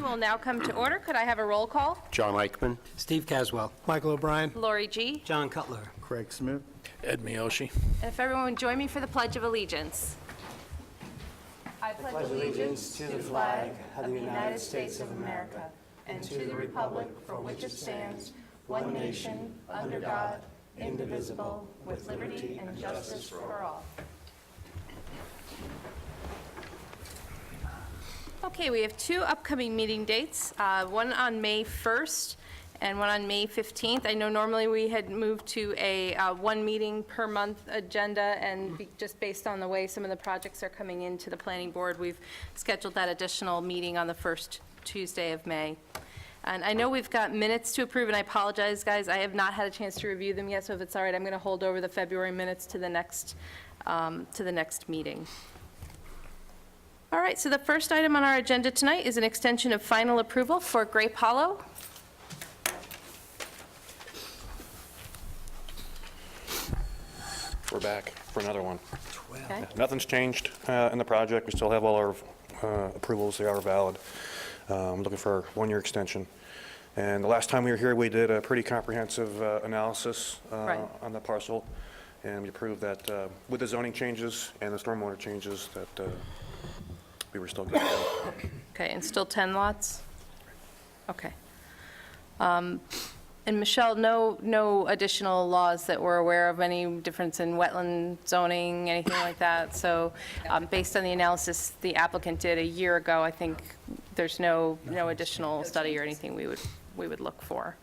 will now come to order. Could I have a roll call? John Eichman. Steve Caswell. Michael O'Brien. Lori G. John Cutler. Craig Smith. Ed Miyoshi. And if everyone would join me for the Pledge of Allegiance. I pledge allegiance to the flag of the United States of America and to the republic for which it stands, one nation, under God, indivisible, with liberty and justice for all. Okay, we have two upcoming meeting dates, one on May 1st and one on May 15th. I know normally we had moved to a one meeting per month agenda, and just based on the way some of the projects are coming into the planning board, we've scheduled that additional meeting on the first Tuesday of May. And I know we've got minutes to approve, and I apologize, guys, I have not had a chance to review them yet, so if it's all right, I'm going to hold over the February minutes to the next meeting. All right, so the first item on our agenda tonight is an extension of final approval for Grape Hollow. We're back for another one. Okay. Nothing's changed in the project. We still have all our approvals. They are valid. Looking for a one-year extension. And the last time we were here, we did a pretty comprehensive analysis Right. on the parcel, and we approved that with the zoning changes and the stormwater changes that we were still good to go. Okay, and still 10 lots? Okay. And Michelle, no additional laws that we're aware of, any difference in wetland zoning, anything like that? So based on the analysis the applicant did a year ago, I think there's no additional study or anything we would look for.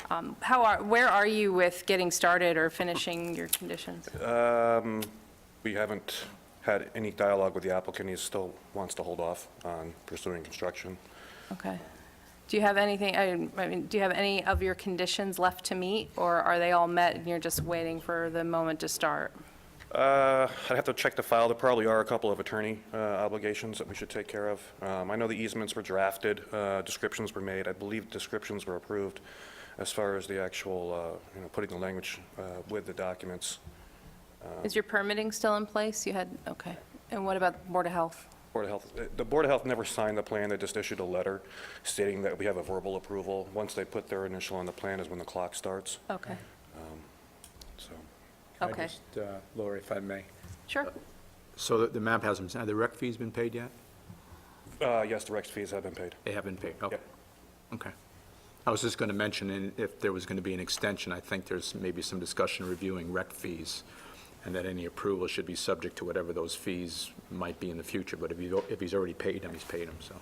Where are you with getting started or finishing your conditions? We haven't had any dialogue with the applicant. He still wants to hold off on pursuing construction. Okay. Do you have anything, I mean, do you have any of your conditions left to meet, or are they all met and you're just waiting for the moment to start? I'd have to check the file. There probably are a couple of attorney obligations that we should take care of. I know the easements were drafted, descriptions were made. I believe descriptions were approved as far as the actual, putting the language with the documents. Is your permitting still in place? You had, okay. And what about Board of Health? Board of Health, the Board of Health never signed the plan. They just issued a letter stating that we have a verbal approval. Once they put their initial on the plan is when the clock starts. Okay, So, okay. Lori, if I may. Sure. So the map hasn't, have the rec fees been paid yet? yes, the Rex fees have been paid. They haven't paid, okay. Yep. Okay. I was just going to mention, if there was going to be an extension, I think there's maybe some discussion reviewing rec fees, and that any approval should be subject to whatever those fees might be in the future. But if he's already paid them, he's paid them, so.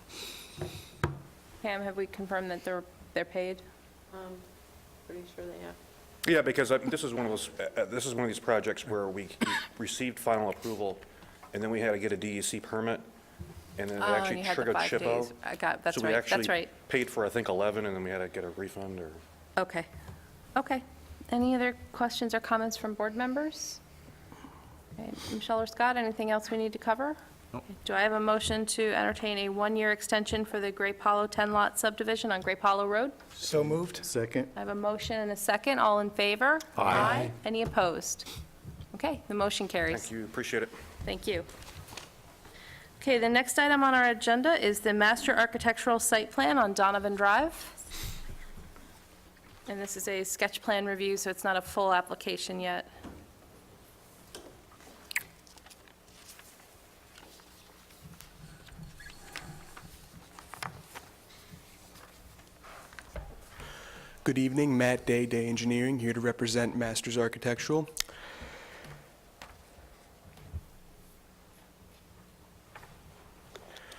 Pam, have we confirmed that they're paid? Pretty sure they have. Yeah, because this is one of these projects where we received final approval, and then we had to get a DEC permit, and then it Oh, and actually you had the triggered 5 SHPO. days. That's So we right, actually that's right. paid for, I think, 11, and then we had to get a refund, or... Okay, okay. Any other questions or comments from board members? Okay, Michelle or Scott, anything else we need to cover? Nope. Do I have a motion to entertain a one-year extension for the Grape Hollow 10-lot subdivision on Grape Hollow Road? So moved. Second. I have a motion and a second. All in favor? Aye. Any opposed? Okay, the motion carries. Thank you, appreciate it. Thank you. Okay, the next item on our agenda is the master architectural site plan on Donovan Drive. And this is a sketch plan review, so it's not a full application yet. Good evening, Matt Day, Day Engineering, here to represent Masters Architectural.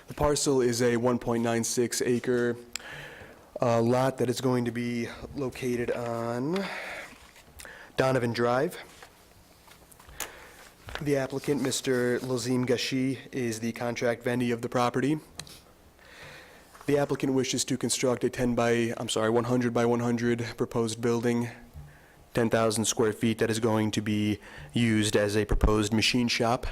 The parcel is a 1.96 acre lot that is going to be located on Donovan Drive. The applicant, Mr. Lazim Gashi, is the contract vendee of the property. The applicant wishes to construct a 100 by 100 proposed building, 10,000 square feet, that is going to be used as a proposed machine shop.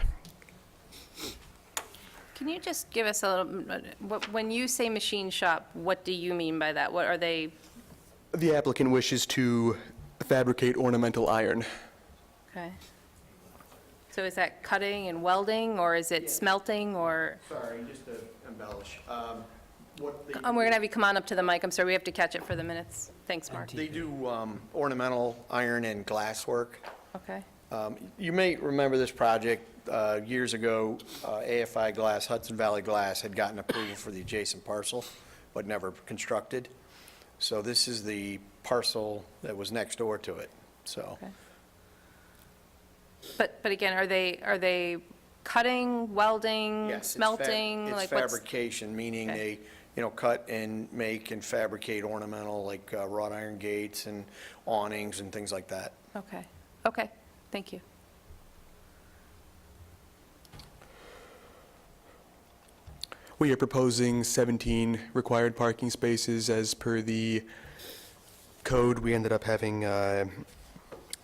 Can you just give us a little, when you say machine shop, what do you mean by that? What are they? The applicant wishes to fabricate ornamental iron. Okay. So is that cutting and welding, or is it smelting, or? Sorry, just to embellish. what they. We're going to have you come on up to the mic. I'm sorry, we have to catch it for the minutes. Thanks, Mark. They do ornamental iron and glass work. Okay. You may remember this project, years ago, AFI Glass, Hudson Valley Glass, had gotten approval for the adjacent parcel, but never constructed. So this is the parcel that was next door to it, so. Okay. But again, are they cutting, welding, Yes, it's smelting? It's Like, what's- fabrication, meaning Okay. they, cut and make and fabricate ornamental, like wrought iron gates and awnings and things like that. Okay, okay, thank you. We are proposing 17 required parking spaces as per the code. We ended up having a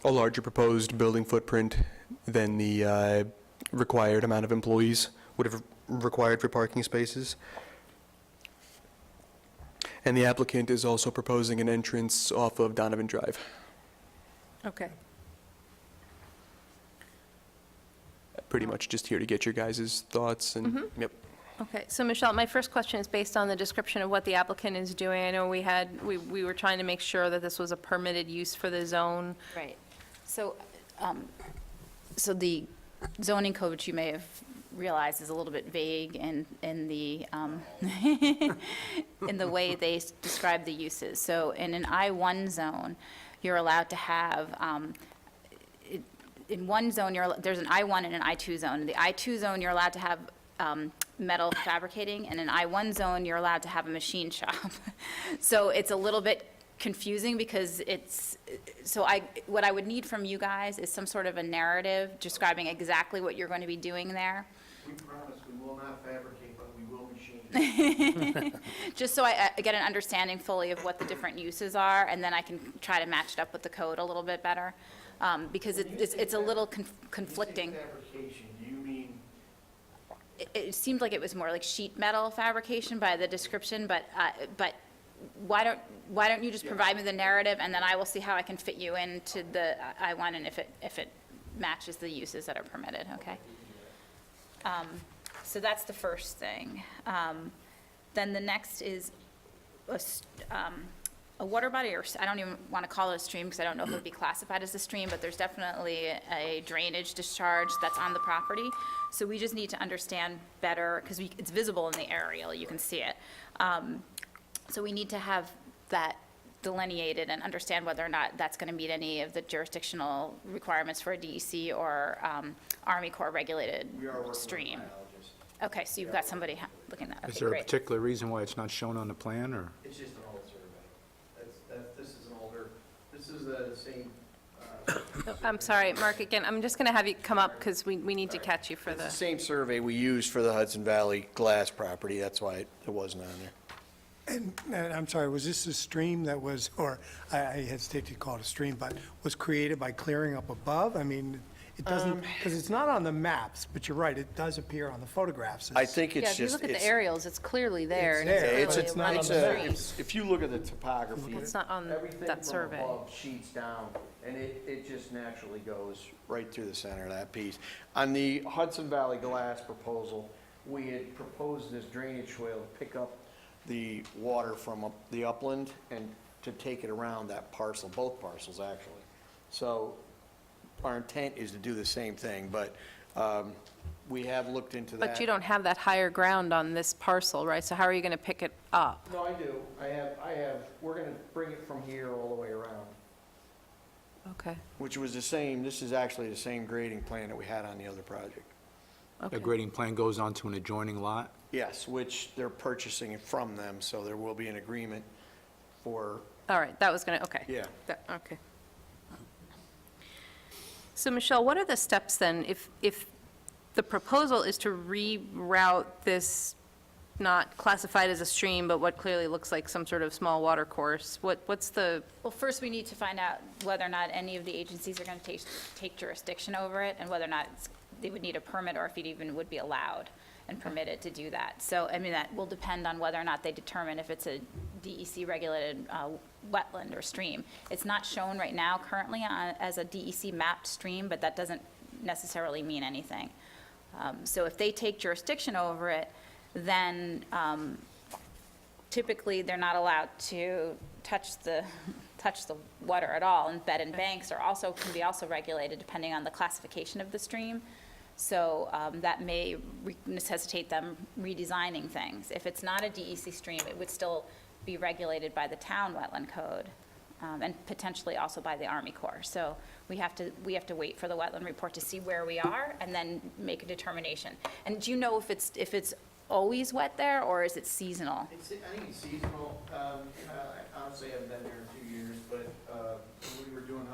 larger proposed building footprint than the required amount of employees would have required for parking spaces. And the applicant is also proposing an entrance off of Donovan Drive. Okay. Pretty much just here to get your guys' thoughts and, yep. Okay, so Michelle, my first question is based on the description of what the applicant is doing. I know we were trying to make sure that this was a permitted use for the zone. Right. So, so the zoning code, which you may have realized, is a little bit vague in the, in the way they describe the uses. So in an I-1 zone, you're allowed to have, in one zone, there's an I-1 and an I-2 zone. In the I-2 zone, you're allowed to have metal fabricating, and in I-1 zone, you're allowed to have a machine shop. So it's a little bit confusing because what I would need from you guys is some sort of a narrative describing exactly what you're going to be doing there. We promise we will not fabricate, but we will machine. Just so I get an understanding fully of what the different uses are, and then I can try to match it up with the code a little bit better, because it's a little conflicting. Fabrication, do you mean? It seemed like it was more like sheet metal fabrication by the description, but why don't you just provide me the narrative, and then I will see how I can fit you into the I-1, and if it matches the uses that are permitted, okay? So that's the first thing. Then the next is a water body, or I don't even want to call it a stream because I don't know if it would be classified as a stream, but there's definitely a drainage discharge that's on the property. So we just need to understand better, because it's visible in the aerial, you can see it. So we need to have that delineated and understand whether or not that's going to meet any of the jurisdictional requirements for a DEC or Army Corps regulated We are working with stream. biologists. Okay, so you've got somebody looking at that. Is Okay, there a great. particular reason why it's not shown on the plan, or? It's just an old survey. This is an older, this is the same. I'm sorry, Mark, again, I'm just going to have you come up because we need to catch you for It's the the, same survey we used for the Hudson Valley Glass property, that's why it wasn't on there. And I'm sorry, was this a stream that was, or I hesitate to call it a stream, but was created by clearing up above? I mean, it doesn't, because it's not on the maps, but you're right, it does appear on the photographs. I think yeah, it's if you just. look at the it's- aerials, it's clearly there. and It's there. clearly It's not running on It's the a- stream. it's- If you look at the topography. It's not on everything that from survey. above sheets down, and it just naturally goes right through the center of that piece. On the Hudson Valley Glass proposal, we had proposed this drainage swale to pick up the water from the upland and to take it around that parcel, both parcels, actually. So our intent is to do the same thing, but we have looked into that. But you don't have that higher ground on this parcel, right? So how are you going to pick it up? No, I do. I have, we're going to bring it from here all the way around, Okay, which was the same, this is actually the same grading plan that we had on the other project. okay. The grading plan goes on to an adjoining lot? Yes, which they're purchasing it from them, so there will be an agreement for, All right, that was going to, okay. yeah. Okay. So Michelle, what are the steps then, if the proposal is to reroute this, not classified as a stream, but what clearly looks like some sort of small water course, what's the, Well, first, we need to find out whether or not any of the agencies are going to take jurisdiction over it, and whether or not they would need a permit, or if it even would be allowed and permitted to do that. So, I mean, that will depend on whether or not they determine if it's a DEC-regulated wetland or stream. It's not shown right now currently as a DEC mapped stream, but that doesn't necessarily mean anything. So if they take jurisdiction over it, then typically, they're not allowed to touch the water at all, and bed and banks can be also regulated depending on the classification of the stream. So that may necessitate them redesigning things. If it's not a DEC stream, it would still be regulated by the town wetland code, and potentially also by the Army Corps. So we have to wait for the wetland report to see where we are and then make a determination. And do you know if it's always wet there, or is it seasonal? I think it's seasonal. I honestly haven't been there in 2 years, but when we were doing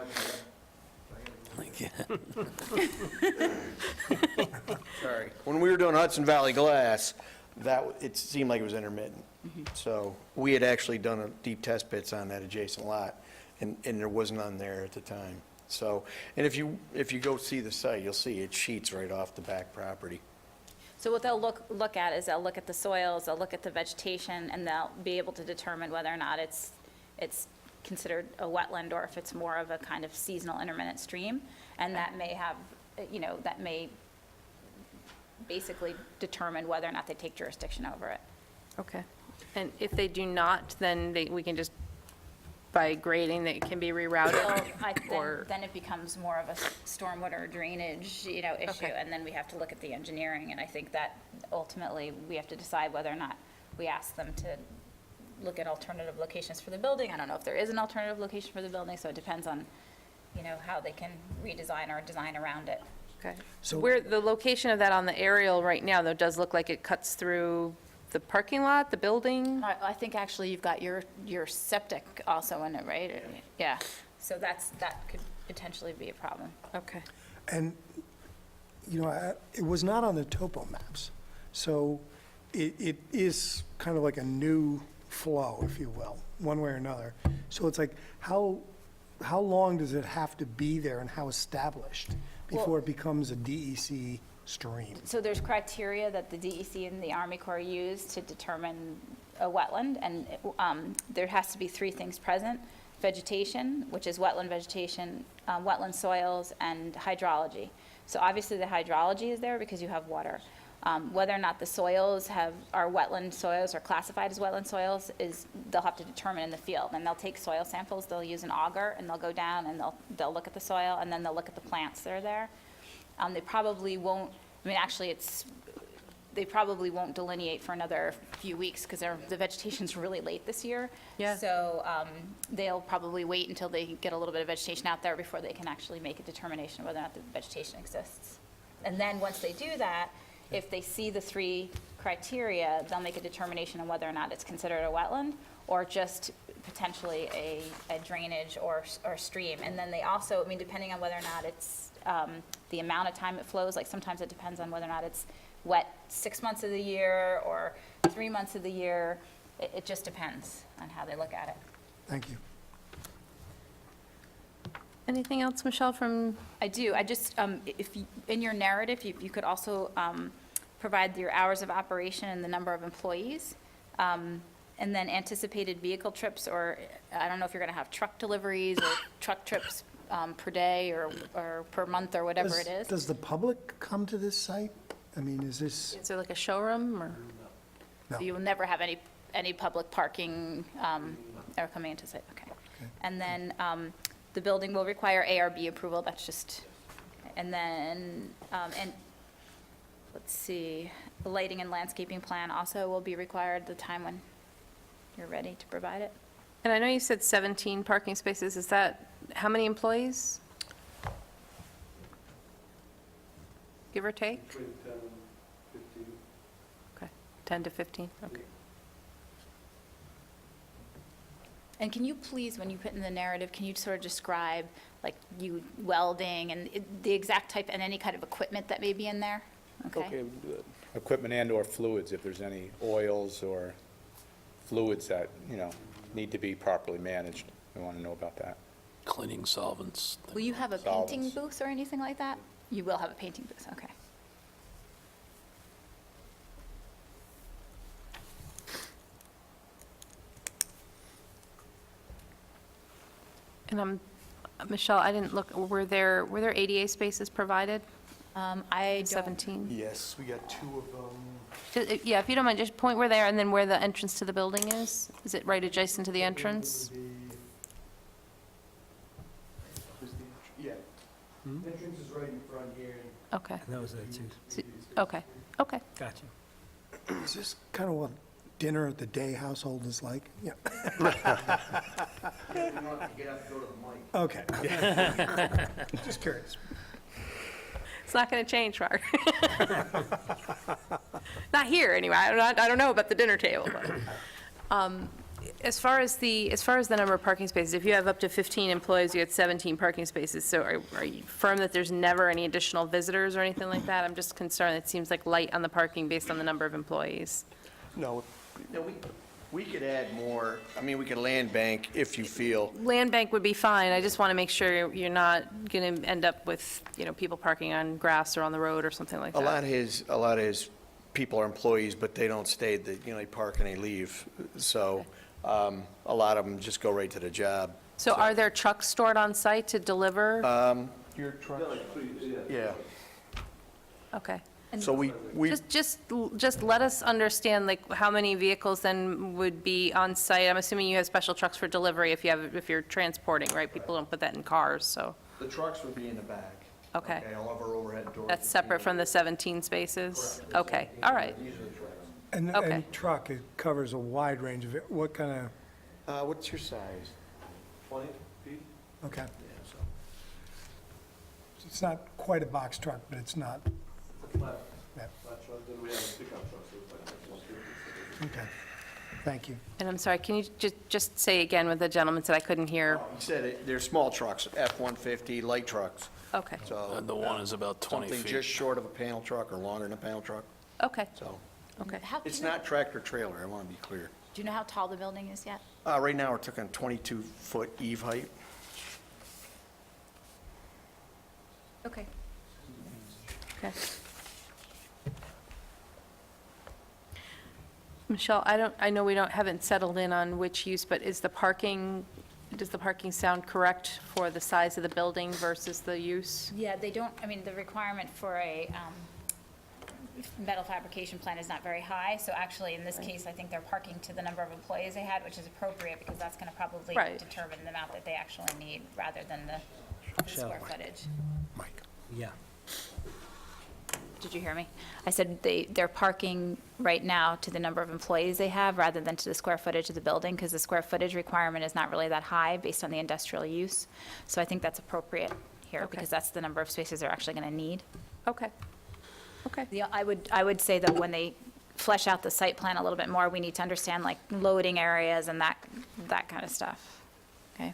Sorry. When we were doing Hudson Valley Glass, it seemed like it was intermittent. So we had actually done deep test pits on that adjacent lot, and there was none there at the time. So, and if you go see the site, you'll see it sheets right off the back property. So what they'll look at is they'll look at the soils, they'll look at the vegetation, and they'll be able to determine whether or not it's considered a wetland or if it's more of a kind of seasonal intermittent stream. And that may have, that may basically determine whether or not they take jurisdiction over it. Okay. And if they do not, then we can just, by grading, that it can be rerouted? Or, Then it becomes more of a stormwater drainage, issue, Okay. and then we have to look at the engineering. And I think that ultimately, we have to decide whether or not we ask them to look at alternative locations for the building. I don't know if there is an alternative location for the building, so it depends on, how they can redesign or design around it. okay. So- Where, the location of that on the aerial right now, though, does look like it cuts through the parking lot, the building? I think actually you've got your septic also in it, right? Yeah, so that could potentially be a problem. Okay. And, it was not on the topo maps, so it is kind of like a new flow, if you will, one way or another. So it's like, how long does it have to be there and how established before it becomes a DEC stream? So there's criteria that the DEC and the Army Corps use to determine a wetland, and there has to be 3 things present: vegetation, which is wetland vegetation, wetland soils, and hydrology. So obviously the hydrology is there because you have water. Whether or not the soils are wetland soils or classified as wetland soils they'll have to determine in the field. And they'll take soil samples, they'll use an auger, and they'll go down and they'll look at the soil, and then they'll look at the plants that are there. They probably won't, they probably won't delineate for another few weeks because the vegetation's really late this year. Yeah. So they'll probably wait until they get a little bit of vegetation out there before they can actually make a determination whether or not the vegetation exists. And then once they do that, if they see the 3 criteria, they'll make a determination on whether or not it's considered a wetland or just potentially a drainage or stream. And then they also, depending on whether or not it's the amount of time it flows, like sometimes it depends on whether or not it's wet 6 months of the year or 3 months of the year. It just depends on how they look at it. Thank you. Anything else, Michelle, from, I do. I just, in your narrative, you could also provide your hours of operation and the number of employees, and then anticipated vehicle trips, or I don't know if you're going to have truck deliveries or truck trips per day or per month or whatever it is. Does the public come to this site? Is this, is there like a showroom, or? No. So you will never have any public parking or coming into site, okay. And then the building will require ARB approval, that's just, and then, and let's see, the lighting and landscaping plan also will be required the time when you're ready to provide it. And I know you said 17 parking spaces. Is that, how many employees? Give or take? Between 10 and 15. Okay, 10 to 15, okay. And can you please, when you put in the narrative, can you sort of describe, like, you welding and the exact type and any kind of equipment that may be in there? Okay. Equipment and/or fluids, if there's any oils or fluids that, need to be properly managed. We want to know about that. Cleaning solvents. Will you have a painting Solvents. booth or anything like that? You will have a painting booth, okay. And Michelle, I didn't look, were there ADA spaces provided? I don't, 17? Yes, we got 2 of them. Yeah, if you don't mind, just point where they are and then where the entrance to the building is? Is it right adjacent to the entrance? Yeah. Entrance is right in front here. Okay, That was it, too. okay, okay. Gotcha. Is this kind of what dinner at the day household is like? Yeah. You don't have to get up and go to the mic. Okay. Just curious. It's not going to change, Mark. Not here, anyway. I don't know about the dinner table, but. As far as the number of parking spaces, if you have up to 15 employees, you get 17 parking spaces. So are you firm that there's never any additional visitors or anything like that? I'm just concerned. It seems like light on the parking based on the number of employees. No, No, we could add more, I mean, we could land bank if you feel. Land bank would be fine. I just want to make sure you're not going to end up with, people parking on grass or on the road or something like A that. lot of his people are employees, but they don't stay, they park and they leave. So a lot of them just go right to the job. So are there trucks stored on site to deliver? Your truck? Yeah. Okay. So we, Just let us understand, like, how many vehicles then would be on site? I'm assuming you have special trucks for delivery if you're transporting, right? People don't put that in cars, so, the trucks would be in the back. okay. All of our overhead doors. That's separate from the 17 spaces? Okay, all right. These are the trucks. Okay. And truck, it covers a wide range of, what kind of, What's your size? 20 feet? okay. Yeah, so. It's not quite a box truck, but it's not, Flat, yeah, flat truck, then we have a pickup truck, so it's like 150. okay. Thank you. And I'm sorry, can you just say again what the gentleman said? I couldn't hear. He said they're small trucks, F-150, light trucks. Okay, So. And the one is about 20 Something feet. just short of a panel truck or longer than a panel truck, okay, so. okay. It's not tractor trailer, I want to be clear. Do you know how tall the building is yet? Right now, we're talking 22-foot eve height. Okay. Okay. Michelle, I know we haven't settled in on which use, but does the parking sound correct for the size of the building versus the use? Yeah, they don't, the requirement for a metal fabrication plant is not very high, so actually, in this case, I think they're parking to the number of employees they had, which is appropriate, because that's going to probably Right. determine the amount that they actually need, rather than the square footage. Mike. Yeah. Did you hear me? I said they're parking right now to the number of employees they have, rather than to the square footage of the building, because the square footage requirement is not really that high based on the industrial use. So I think that's appropriate here, Okay. because that's the number of spaces they're actually going to need. Okay, okay. I would say that when they flesh out the site plan a little bit more, we need to understand, like, loading areas and that kind of stuff. Okay?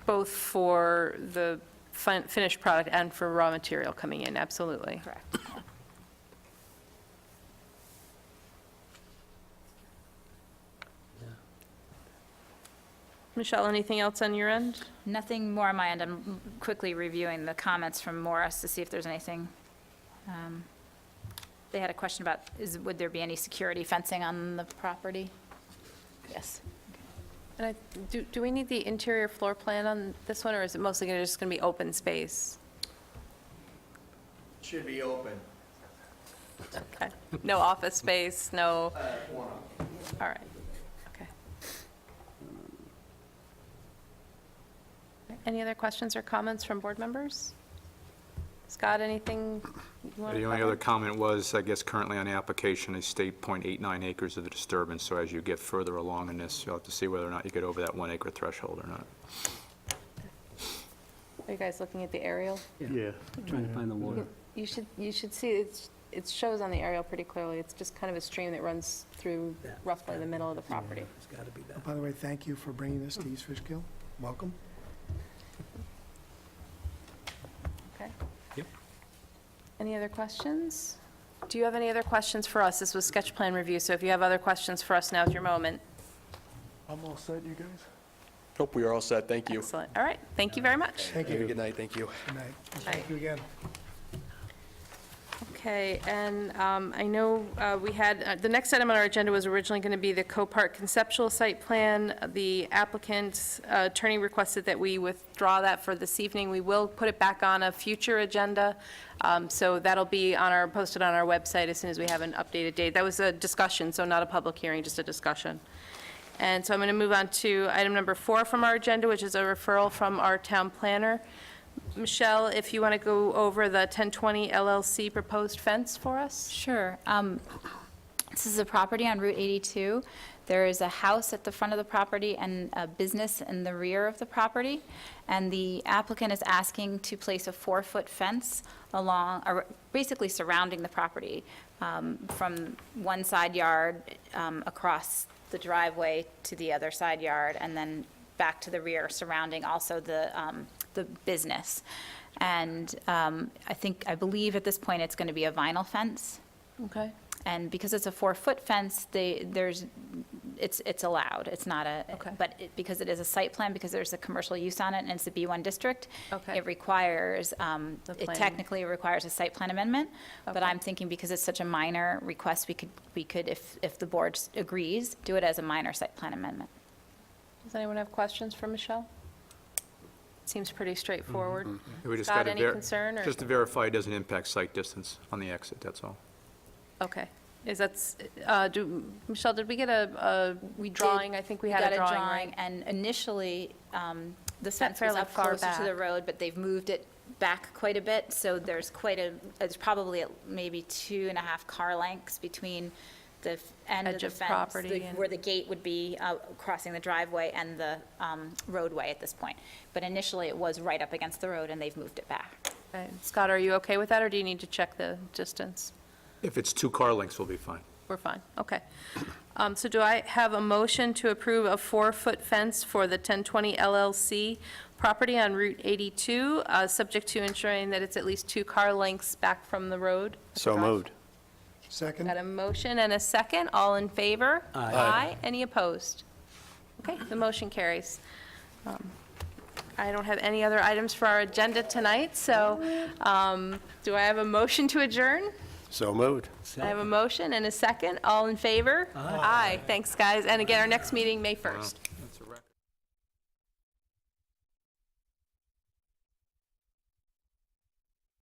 Both for the finished product and for raw material coming in, absolutely. Correct. Michelle, anything else on your end? Nothing more on my end. I'm quickly reviewing the comments from Morris to see if there's anything. They had a question about, would there be any security fencing on the property? Yes. And do we need the interior floor plan on this one, or is it mostly just going to be open space? Should be open. Okay. No office space, no, One all right, okay. Any other questions or comments from board members? Scott, anything you want to The only other comment was, I guess currently on the application, they state .89 acres of the disturbance, so as you get further along in this, you'll have to see whether or not you get over that 1 acre threshold or not. Are you guys looking at the aerial? Yeah. Trying to find the water. You should see, it shows on the aerial pretty clearly. It's just kind of a stream that runs through roughly the middle of the property. It's got to be that. By the way, thank you for bringing this to East Fishkill. Welcome. Okay. Yep. Any other questions? Do you have any other questions for us? This was sketch plan review, so if you have other questions for us, now's your moment. I'm all set, you guys? Hope we are all set, thank you. Excellent. All right, thank you very much. Thank Have a you. good night, thank you. Good night. Thank you again. Okay, and I know we had, the next item on our agenda was originally going to be the Copart conceptual site plan. The applicant's attorney requested that we withdraw that for this evening. We will put it back on a future agenda, so that'll be posted on our website as soon as we have an updated date. That was a discussion, so not a public hearing, just a discussion. And so I'm going to move on to item number 4 from our agenda, which is a referral from our town planner. Michelle, if you want to go over the 1020 LLC proposed fence for us? Sure. This is a property on Route 82. There is a house at the front of the property and a business in the rear of the property. And the applicant is asking to place a 4-foot fence basically surrounding the property from one side yard across the driveway to the other side yard, and then back to the rear, surrounding also the business. And I believe at this point it's going to be a vinyl fence. Okay. And because it's a 4-foot fence, it's allowed. It's not Okay. but because it is a site plan, because there's a commercial use on it and it's a B1 district, Okay. it requires, it plan. technically requires a site plan amendment. But Okay. I'm thinking because it's such a minor request, we could, if the board agrees, do it as a minor site plan amendment. Does anyone have questions for Michelle? Seems pretty straightforward. We just Scott, gotta any concern, or- Just to verify it doesn't impact site distance on the exit, that's all. Okay. Michelle, did we get a drawing? I think we had a drawing, right? And initially, the that fence was fairly up far closer to the back? road, but they've moved it back quite a bit, so there's probably maybe 2.5 car lengths between the end of Edge the of fence, property and- where the gate would be crossing the driveway, and the roadway at this point. But initially, it was right up against the road, and they've moved it back. Okay. Scott, are you okay with that, or do you need to check the distance? If it's 2 car lengths, we'll be fine. We're fine, okay. So do I have a motion to approve a 4-foot fence for the 1020 LLC property on Route 82, subject to ensuring that it's at least 2 car lengths back from the road? So moved. Second? Got a motion and a second, all in favor? Aye. Any opposed? Okay, the motion carries. I don't have any other items for our agenda tonight, so do I have a motion to adjourn? So moved. I have a motion and a second, all in favor? Aye. Thanks, guys, and again, our next meeting, May 1st.